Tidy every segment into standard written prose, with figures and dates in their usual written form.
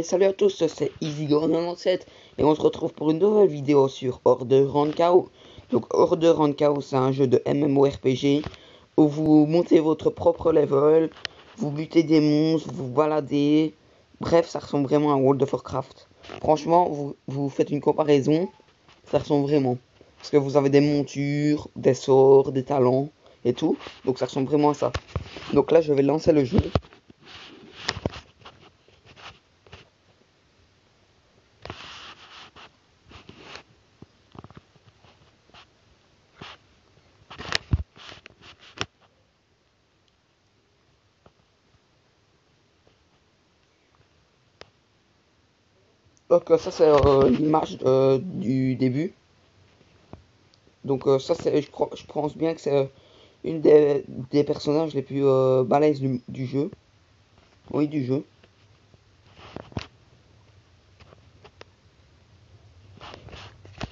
salut à tous, c'est EasyGo97 et on se retrouve pour une nouvelle vidéo sur Order Run KO. Donc Order Run KO, c'est un jeu de MMORPG où vous montez votre propre level, vous butez des monstres, vous baladez. Bref, ça ressemble vraiment à World of Warcraft. Franchement, vous faites une comparaison, ça ressemble vraiment. Parce que vous avez des montures, des sorts, des talents et tout. Donc ça ressemble vraiment à ça. Donc là, je vais lancer le jeu. Donc ça c'est l'image du début. Donc ça c'est, je pense bien que c'est une des personnages les plus balèzes du jeu. Oui, du jeu.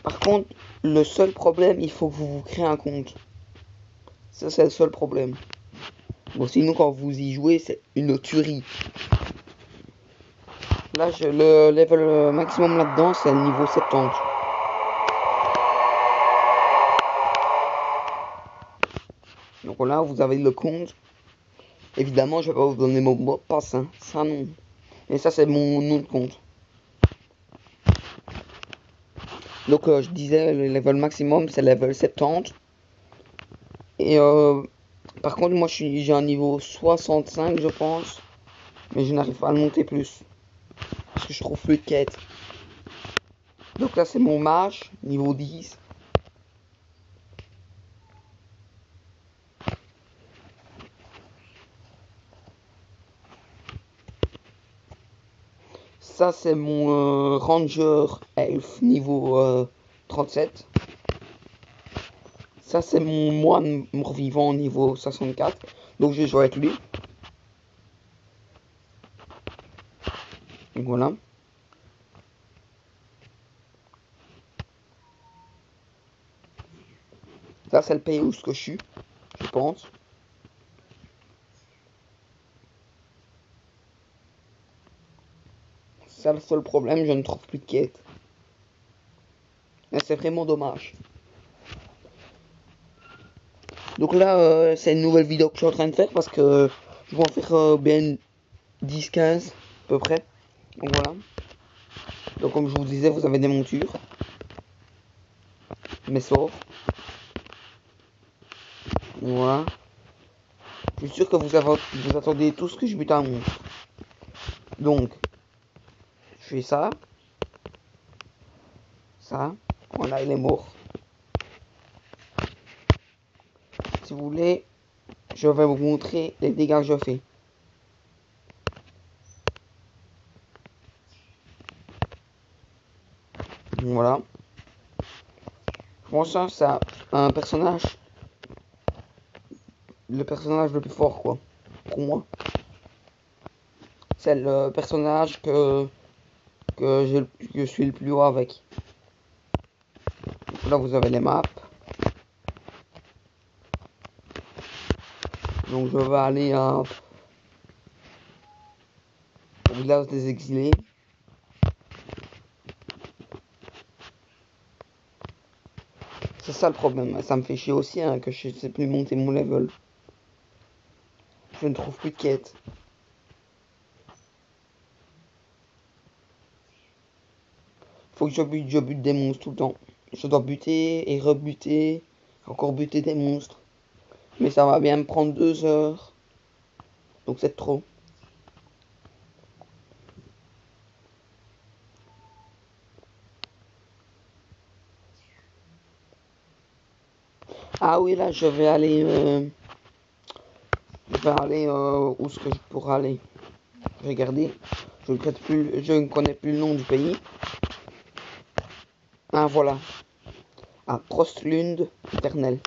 Par contre, le seul problème, il faut que vous vous créez un compte. Ça c'est le seul problème. Bon, sinon quand vous y jouez, c'est une tuerie. Là, le level maximum là-dedans, c'est le niveau 70. Donc là, vous avez le compte. Évidemment, je vais pas vous donner mon mot de passe, hein. Ça non. Et ça, c'est mon nom de compte. Donc je disais, le level maximum, c'est level 70. Et par contre, moi, j'ai un niveau 65, je pense. Mais je n'arrive pas à le monter plus. Parce que je trouve plus de quêtes. Donc là, c'est mon mage, niveau 10. Ça, c'est mon ranger elf, niveau 37. Ça, c'est mon moine mort-vivant, niveau 64. Donc, je vais jouer avec lui. Donc, voilà. Ça, c'est le pays où je suis, je pense. C'est le seul problème, je ne trouve plus de quêtes. Et c'est vraiment dommage. Donc là, c'est une nouvelle vidéo que je suis en train de faire parce que je vais en faire bien 10-15 à peu près. Donc voilà. Donc comme je vous disais, vous avez des montures. Mes sorts. Voilà. Je suis sûr que vous attendez tous que je bute un monstre. Donc, je fais ça. Ça. Voilà, il est mort. Si vous voulez, je vais vous montrer les dégâts que je fais. Voilà. Franchement, ça, un personnage, le personnage le plus fort, quoi. Pour moi. C'est le personnage que je suis le plus haut avec. Donc là, vous avez les maps. Donc je vais aller au village des exilés. C'est ça le problème. Ça me fait chier aussi hein, que je sais plus monter mon level. Je ne trouve plus de quêtes. Faut que je bute des monstres tout le temps. Je dois buter et rebuter. Encore buter des monstres. Mais ça va bien me prendre 2 heures. Donc c'est trop. Ah oui, là, je vais aller... où est-ce que je pourrais aller? Regardez. Je ne connais plus le nom du pays. Ah, voilà. À Prostlund éternel.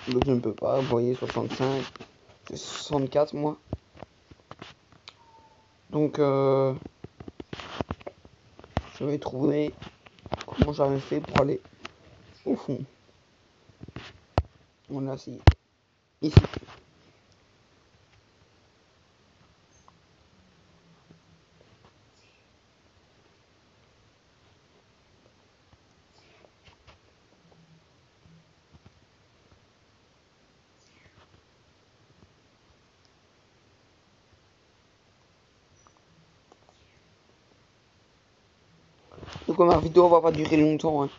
Donc je ne peux pas, vous voyez, 65. C'est 64 moi. Donc je vais trouver comment j'avais fait pour aller au fond. On a essayé. Ici. Donc ma vidéo va pas durer longtemps, hein.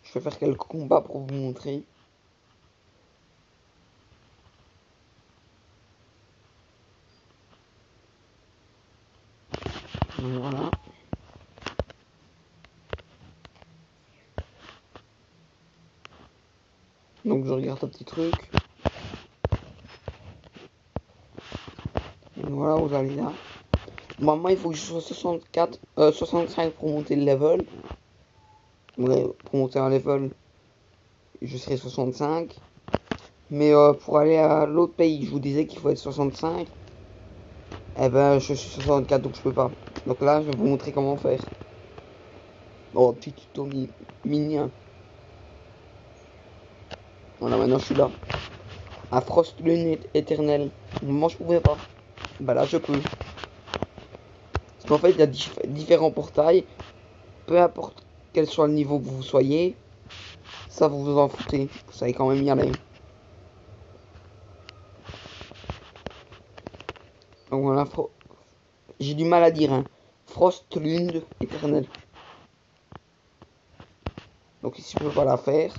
Je vais faire quelques combats pour vous montrer. Voilà. Donc je regarde un petit truc. Et voilà, vous allez là. Normalement, il faut que je sois 65 pour monter le level. Ouais, pour monter un level, je serai 65. Mais pour aller à l'autre pays, je vous disais qu'il faut être 65. Eh ben, je suis 64, donc je peux pas. Donc là, je vais vous montrer comment faire. Oh, petit tuto mignon. Voilà, maintenant je suis là. À Frost Lune éternelle. Moi, je pouvais pas. Bah là, je peux. Parce qu'en fait, il y a différents portails. Peu importe quel soit le niveau que vous soyez, ça vous vous en foutez. Vous savez quand même y aller. Donc voilà, j'ai du mal à dire, hein. Frost Lune éternelle. Donc ici, je peux pas la faire.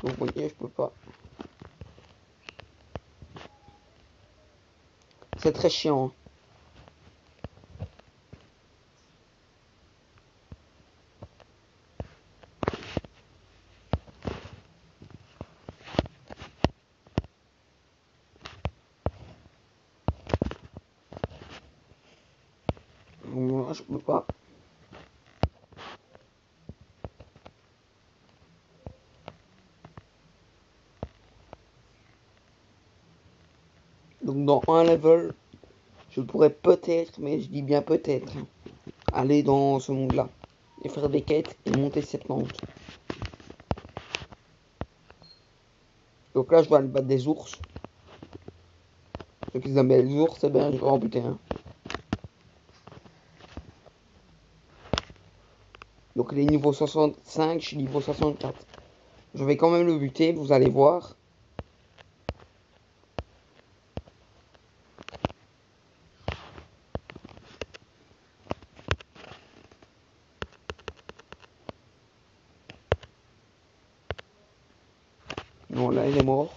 Vous voyez, je peux pas. C'est très chiant, hein. Moi, je peux pas. Donc dans un level, je pourrais peut-être, mais je dis bien peut-être, aller dans ce monde-là. Et faire des quêtes et monter cette monte. Donc là, je vais aller battre des ours. Ceux qui aiment les ours, c'est bien, je vais en buter un. Donc les niveaux 65, je suis niveau 64. Je vais quand même le buter, vous allez voir. Non, là, il est mort.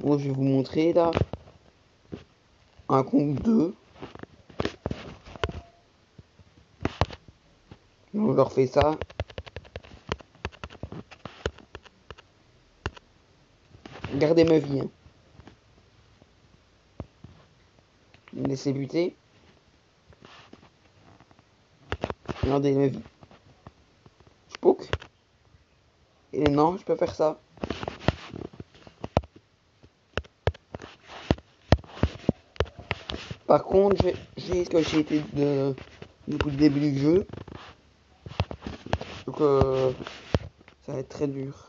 Moi, je vais vous montrer là. Un contre 2. On leur fait ça. Gardez ma vie, hein. Me laissez buter. Regardez ma vie. Je poke. Et non, je peux faire ça. Par contre, j'ai ce que j'ai été depuis le début du jeu. Donc, ça va être très dur.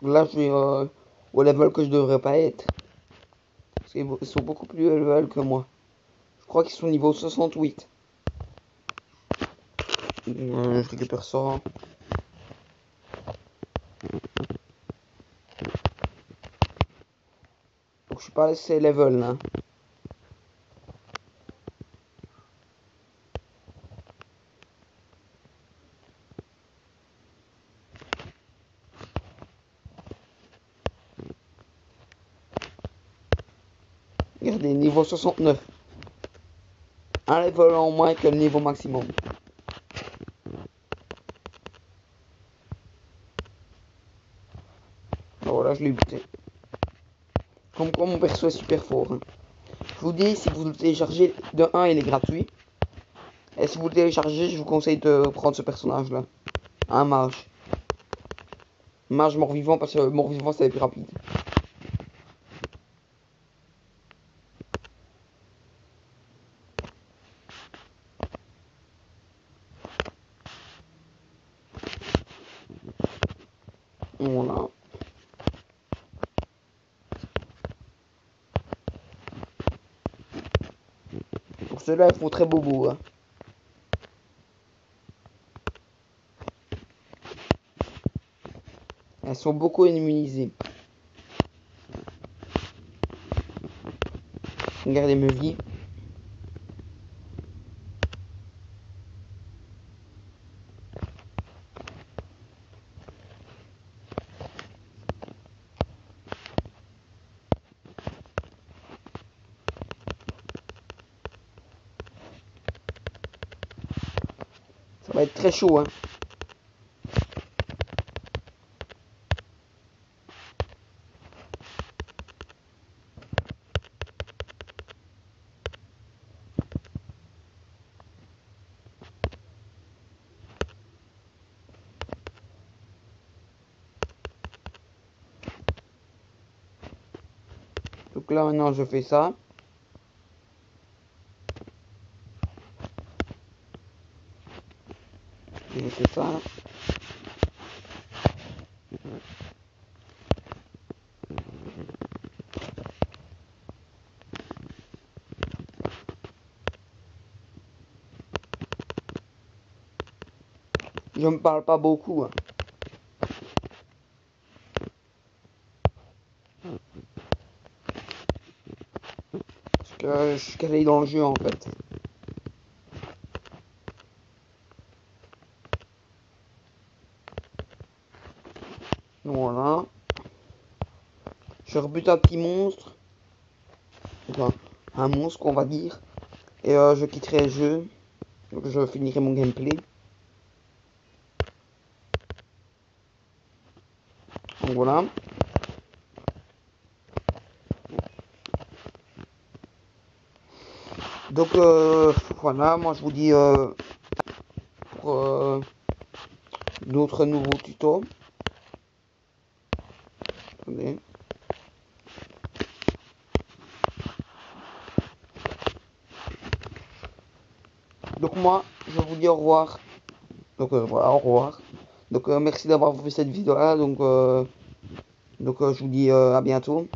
Là, je vais au level que je devrais pas être. Parce qu'ils sont beaucoup plus level que moi. Je crois qu'ils sont niveau 68. Je récupère ça. Donc, je suis pas assez level là. Regardez, niveau 69. Un level en moins que le niveau maximum. Voilà, je l'ai buté. Comme quoi mon perso est super fort, hein. Je vous dis, si vous le téléchargez, de 1, il est gratuit. Et si vous le téléchargez, je vous conseille de prendre ce personnage-là. Un mage. Mage mort-vivant, parce que mort-vivant, c'est le plus rapide. Voilà. Pour ceux-là, ils font très bobo. Hein. Elles sont beaucoup immunisées. Regardez mes vies. Ça va être très chaud. Hein. Donc là, maintenant, je fais ça. Je fais ça. Je me parle pas beaucoup. Hein. Parce que je suis calé dans le jeu en fait. Voilà. Je rebute un petit monstre. Enfin, un monstre on va dire. Et je quitterai le jeu. Donc je finirai mon gameplay. Donc voilà. Donc voilà, moi je vous dis pour d'autres nouveaux tutos. Attendez. Donc moi je vous dis au revoir. Donc voilà, au revoir. Donc merci d'avoir vu cette vidéo là. Donc je vous dis à bientôt.